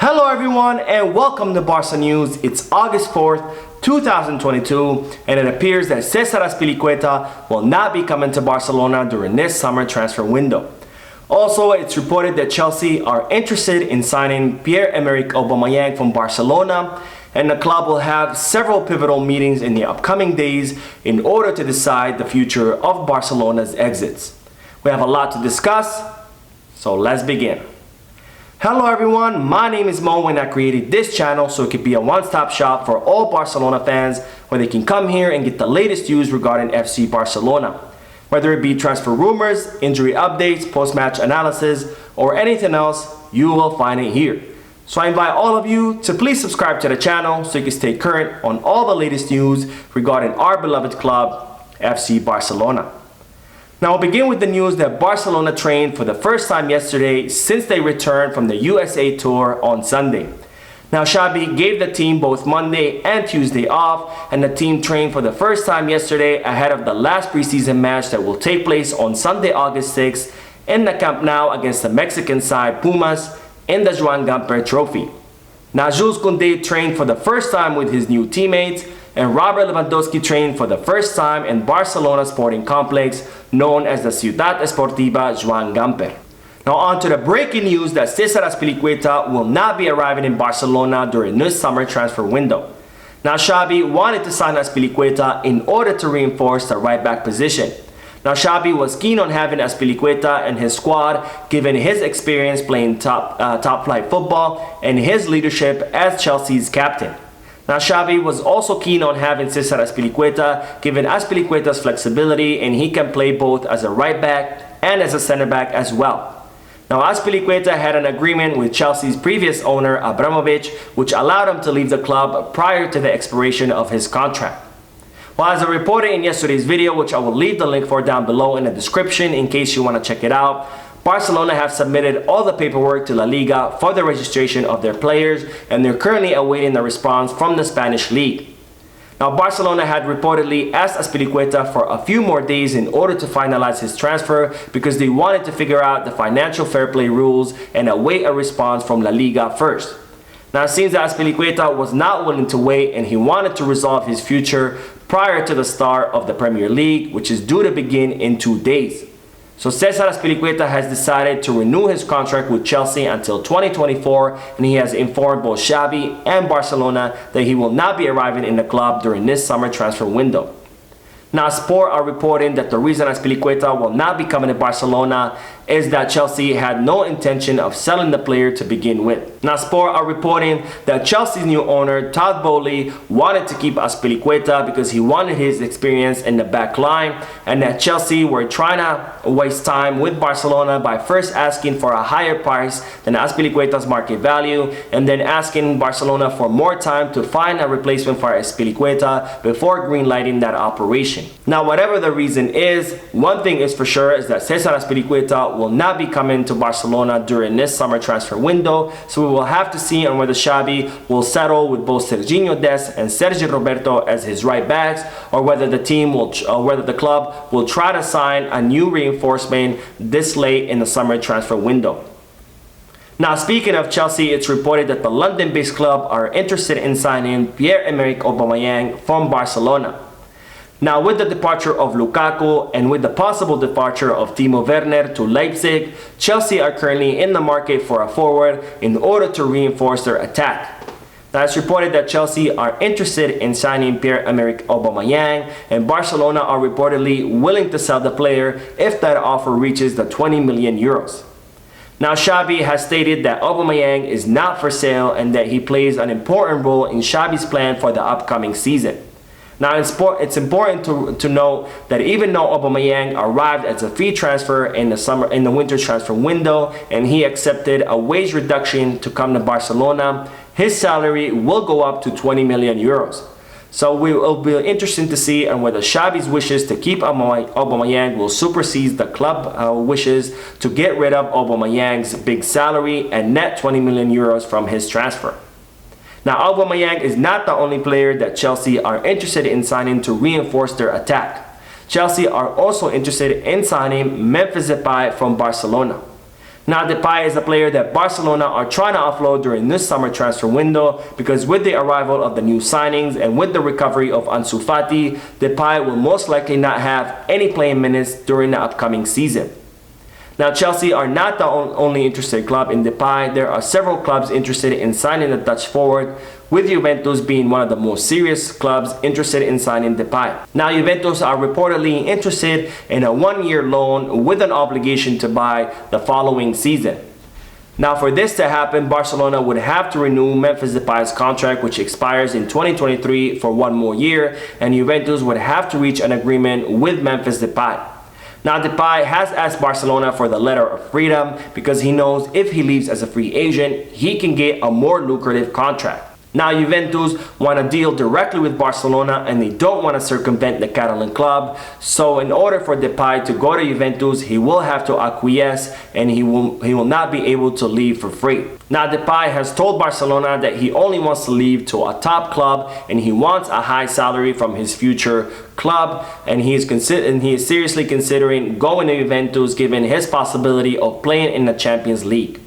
Hello everyone and welcome to Barca News. It's August 4th, 2022 and it appears that Cesar Azpilicueta will not be coming to Barcelona during this summer transfer window. Also, it's reported that Chelsea are interested in signing Pierre-Emerick Aubameyang from Barcelona, and the club will have several pivotal meetings in the upcoming days in order to decide the future of Barcelona's exits. We have a lot to discuss, so let's begin. Hello everyone, my name is Mo and I created this channel so it could be a one-stop shop for all Barcelona fans where they can come here and get the latest news regarding FC Barcelona. Whether it be transfer rumors, injury updates, post-match analysis, or anything else, you will find it here. So I invite all of you to please subscribe to the channel so you can stay current on all the latest news regarding our beloved club, FC Barcelona. Now we'll begin with the news that Barcelona trained for the first time yesterday since they returned from the USA tour on Sunday. Now Xavi gave the team both Monday and Tuesday off, and the team trained for the first time yesterday ahead of the last preseason match that will take place on Sunday, August 6th in the Camp Nou against the Mexican side Pumas in the Joan Gamper Trophy. Now Jules Koundé trained for the first time with his new teammates, and Robert Lewandowski trained for the first time in Barcelona Sporting Complex, known as the Ciutat Esportiva Joan Gamper. Now on to the breaking news that Cesar Azpilicueta will not be arriving in Barcelona during this summer transfer window. Now Xavi wanted to sign Azpilicueta in order to reinforce the right back position. Now Xavi was keen on having Azpilicueta in his squad given his experience playing top flight football and his leadership as Chelsea's captain. Now Xavi was also keen on having Cesar Azpilicueta given Azpilicueta's flexibility and he can play both as a right back and as a center back as well. Now Azpilicueta had an agreement with Chelsea's previous owner Abramovich, which allowed him to leave the club prior to the expiration of his contract. Well, as I reported in yesterday's video, which I will leave the link for down below in the description in case you want to check it out, Barcelona have submitted all the paperwork to La Liga for the registration of their players, and they're currently awaiting the response from the Spanish League. Now Barcelona had reportedly asked Azpilicueta for a few more days in order to finalize his transfer because they wanted to figure out the financial fair play rules and await a response from La Liga first. Now it seems that Azpilicueta was not willing to wait and he wanted to resolve his future prior to the start of the Premier League, which is due to begin in 2 days. So Cesar Azpilicueta has decided to renew his contract with Chelsea until 2024, and he has informed both Xavi and Barcelona that he will not be arriving in the club during this summer transfer window. Now Sport are reporting that the reason Azpilicueta will not be coming to Barcelona is that Chelsea had no intention of selling the player to begin with. Now Sport are reporting that Chelsea's new owner Todd Bowley wanted to keep Azpilicueta because he wanted his experience in the back line, and that Chelsea were trying to waste time with Barcelona by first asking for a higher price than Azpilicueta's market value and then asking Barcelona for more time to find a replacement for Azpilicueta before greenlighting that operation. Now whatever the reason is, one thing is for sure is that Cesar Azpilicueta will not be coming to Barcelona during this summer transfer window, so we will have to see on whether Xavi will settle with both Serginho Dest and Sergi Roberto as his right backs, or whether the club will try to sign a new reinforcement this late in the summer transfer window. Now speaking of Chelsea, it's reported that the London-based club are interested in signing Pierre-Emerick Aubameyang from Barcelona. Now with the departure of Lukaku and with the possible departure of Timo Werner to Leipzig, Chelsea are currently in the market for a forward in order to reinforce their attack. Now it's reported that Chelsea are interested in signing Pierre-Emerick Aubameyang, and Barcelona are reportedly willing to sell the player if that offer reaches the 20 million euros. Now Xavi has stated that Aubameyang is not for sale and that he plays an important role in Xavi's plan for the upcoming season. Now it's important to note that even though Aubameyang arrived as a free transfer in the winter transfer window and he accepted a wage reduction to come to Barcelona, his salary will go up to 20 million euros. So it will be interesting to see and whether Xavi's wishes to keep Aubameyang will supersede the club wishes to get rid of Aubameyang's big salary and net 20 million euros from his transfer. Now Aubameyang is not the only player that Chelsea are interested in signing to reinforce their attack. Chelsea are also interested in signing Memphis Depay from Barcelona. Now Depay is a player that Barcelona are trying to offload during this summer transfer window because with the arrival of the new signings and with the recovery of Ansu Fati, Depay will most likely not have any playing minutes during the upcoming season. Now Chelsea are not the only interested club in Depay. There are several clubs interested in signing the Dutch forward, with Juventus being one of the most serious clubs interested in signing Depay. Now Juventus are reportedly interested in a one-year loan with an obligation to buy the following season. Now for this to happen, Barcelona would have to renew Memphis Depay's contract, which expires in 2023 for one more year, and Juventus would have to reach an agreement with Memphis Depay. Now Depay has asked Barcelona for the letter of freedom because he knows if he leaves as a free agent, he can get a more lucrative contract. Now Juventus want to deal directly with Barcelona and they don't want to circumvent the Catalan club. So in order for Depay to go to Juventus, he will have to acquiesce and he will not be able to leave for free. Now Depay has told Barcelona that he only wants to leave to a top club and he wants a high salary from his future club, and he is seriously considering going to Juventus given his possibility of playing in the Champions League.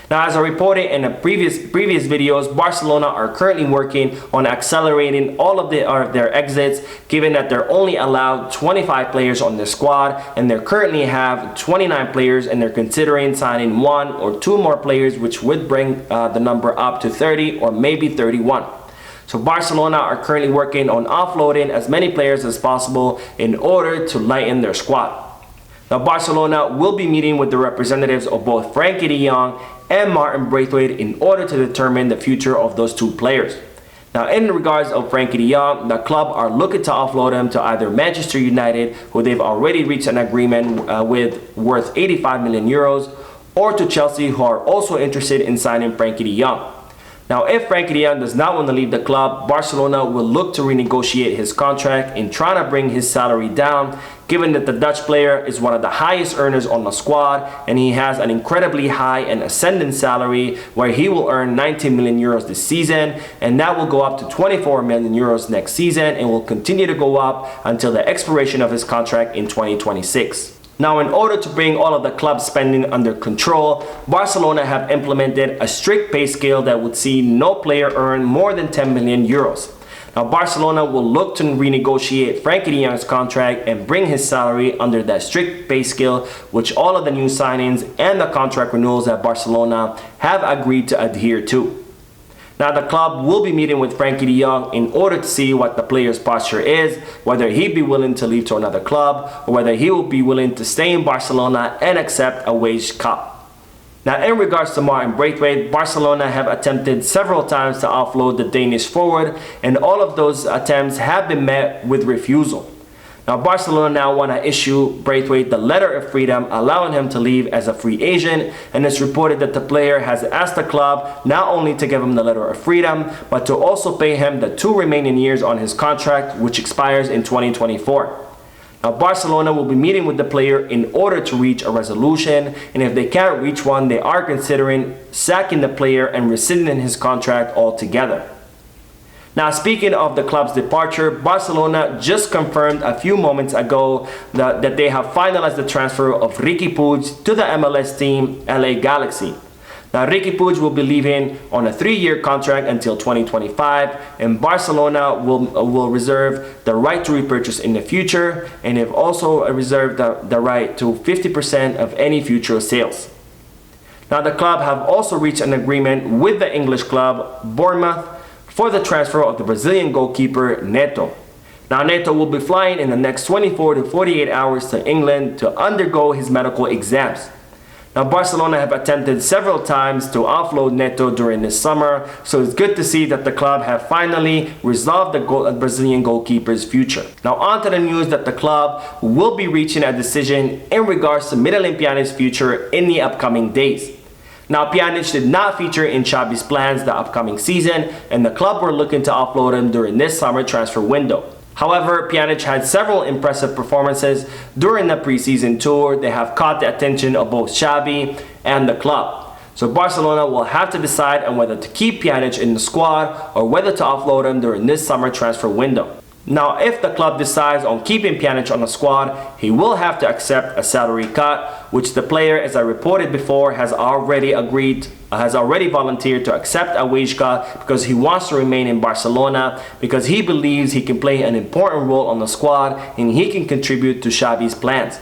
Now, as I reported in the previous videos, Barcelona are currently working on accelerating all of their exits, given that they're only allowed 25 players on their squad, and they currently have 29 players, and they're considering signing 1 or 2 more players, which would bring the number up to 30 or maybe 31. So Barcelona are currently working on offloading as many players as possible in order to lighten their squad. Now Barcelona will be meeting with the representatives of both Frenkie De Jong and Martin Braithwaite in order to determine the future of those 2 players. Now in regards of Frenkie De Jong, the club are looking to offload him to either Manchester United, who they've already reached an agreement with worth 85 million euros, or to Chelsea, who are also interested in signing Frenkie De Jong. Now, if Frenkie De Jong does not want to leave the club, Barcelona will look to renegotiate his contract in trying to bring his salary down, given that the Dutch player is one of the highest earners on the squad and he has an incredibly high and ascendant salary where he will earn 19 million euros this season, and that will go up to 24 million euros next season and will continue to go up until the expiration of his contract in 2026. Now, in order to bring all of the club spending under control, Barcelona have implemented a strict pay scale that would see no player earn more than 10 million euros. Now, Barcelona will look to renegotiate Frenkie De Jong's contract and bring his salary under that strict pay scale, which all of the new signings and the contract renewals that Barcelona have agreed to adhere to. Now the club will be meeting with Frenkie De Jong in order to see what the player's posture is, whether he'd be willing to leave to another club or whether he will be willing to stay in Barcelona and accept a wage cut. Now in regards to Martin Braithwaite, Barcelona have attempted several times to offload the Danish forward, and all of those attempts have been met with refusal. Now Barcelona now want to issue Braithwaite the letter of freedom, allowing him to leave as a free agent, and it's reported that the player has asked the club not only to give him the letter of freedom, but to also pay him the 2 remaining years on his contract, which expires in 2024. Now Barcelona will be meeting with the player in order to reach a resolution, and if they can't reach one, they are considering sacking the player and rescinding his contract altogether. Now, speaking of the club's departure, Barcelona just confirmed a few moments ago that they have finalized the transfer of Riqui Puig to the MLS team LA Galaxy. Now, Riqui Puig will be leaving on a 3-year contract until 2025, and Barcelona will reserve the right to repurchase in the future, and they've also reserved the right to 50% of any future sales. Now, the club have also reached an agreement with the English club Bournemouth for the transfer of the Brazilian goalkeeper Neto. Now Neto will be flying in the next 24 to 48 hours to England to undergo his medical exams. Now Barcelona have attempted several times to offload Neto during this summer, so it's good to see that the club have finally resolved the Brazilian goalkeeper's future. Now on to the news that the club will be reaching a decision in regards to Miralem Pjanic's future in the upcoming days. Now Pjanic did not feature in Xavi's plans the upcoming season, and the club were looking to offload him during this summer transfer window. However, Pjanic had several impressive performances during the preseason tour. They have caught the attention of both Xavi and the club. So Barcelona will have to decide on whether to keep Pjanic in the squad or whether to offload him during this summer transfer window. Now, if the club decides on keeping Pjanic on the squad, he will have to accept a salary cut, which the player, as I reported before, has already volunteered to accept a wage cut because he wants to remain in Barcelona, because he believes he can play an important role on the squad and he can contribute to Xavi's plans.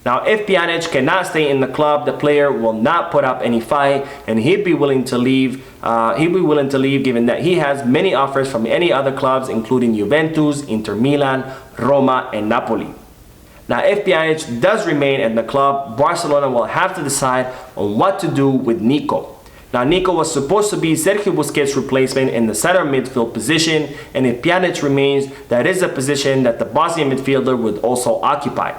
Now, if Pjanic cannot stay in the club, the player will not put up any fight and he'd be willing to leave. Given that he has many offers from any other clubs, including Juventus, Inter Milan, Roma, and Napoli. Now, if Pjanic does remain in the club, Barcelona will have to decide on what to do with Nico. Now, Nico was supposed to be Sergio Busquets' replacement in the center midfield position, and if Pjanic remains, that is a position that the Bosnian midfielder would also occupy.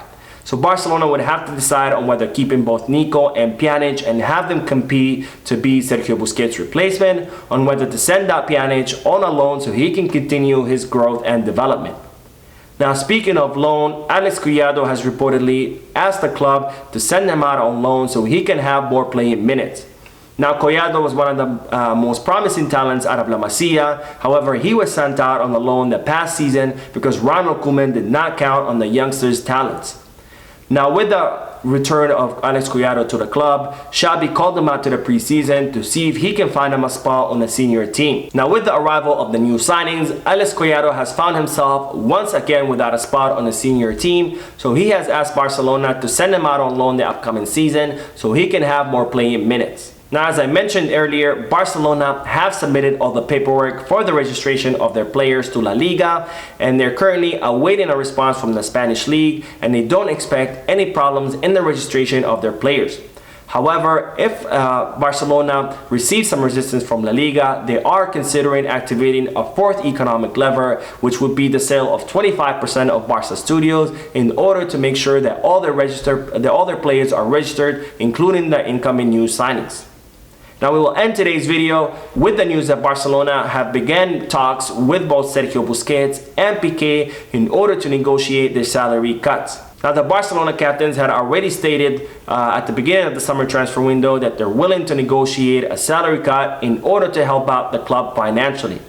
So Barcelona would have to decide on whether keeping both Nico and Pjanic and have them compete to be Sergio Busquets' replacement, on whether to send out Pjanic on a loan so he can continue his growth and development. Now, speaking of loan, Alex Collado has reportedly asked the club to send him out on loan so he can have more playing minutes. Now, Collado was one of the most promising talents out of La Masia. However, he was sent out on the loan the past season because Ronald Koeman did not count on the youngster's talents. Now, with the return of Alex Collado to the club, Xavi called him out to the preseason to see if he can find him a spot on the senior team. Now, with the arrival of the new signings, Alex Collado has found himself once again without a spot on the senior team, so he has asked Barcelona to send him out on loan the upcoming season so he can have more playing minutes. Now, as I mentioned earlier, Barcelona have submitted all the paperwork for the registration of their players to La Liga, and they're currently awaiting a response from the Spanish League, and they don't expect any problems in the registration of their players. However, if Barcelona receives some resistance from La Liga, they are considering activating a fourth economic lever, which would be the sale of 25% of Barca studios in order to make sure that all their players are registered, including the incoming new signings. Now, we will end today's video with the news that Barcelona have begun talks with both Sergio Busquets and Piqué in order to negotiate their salary cuts. Now, the Barcelona captains had already stated at the beginning of the summer transfer window that they're willing to negotiate a salary cut in order to help out the club financially.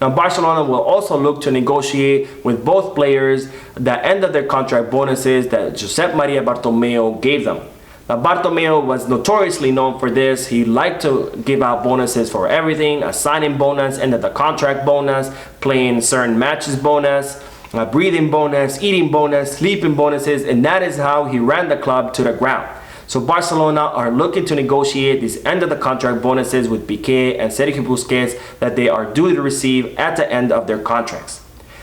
Now, Barcelona will also look to negotiate with both players the end of their contract bonuses that Josep Maria Bartomeu gave them. Now, Bartomeu was notoriously known for this. He liked to give out bonuses for everything: a signing bonus, end of the contract bonus, playing certain matches bonus, a breathing bonus, eating bonus, sleeping bonuses, and that is how he ran the club to the ground. So Barcelona are looking to negotiate these end of the contract bonuses with Piqué and Sergio Busquets that they are due to receive at the end of their contracts.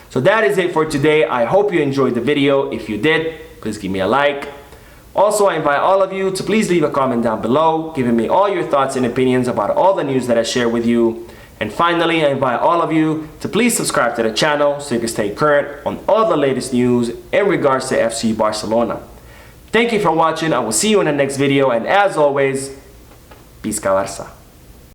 So that is it for today. I hope you enjoyed the video. If you did, please give me a like. Also, I invite all of you to please leave a comment down below, giving me all your thoughts and opinions about all the news that I share with you. And finally, I invite all of you to please subscribe to the channel so you can stay current on all the latest news in regards to FC Barcelona. Thank you for watching. I will see you in the next video, and as always, Peace, Barça.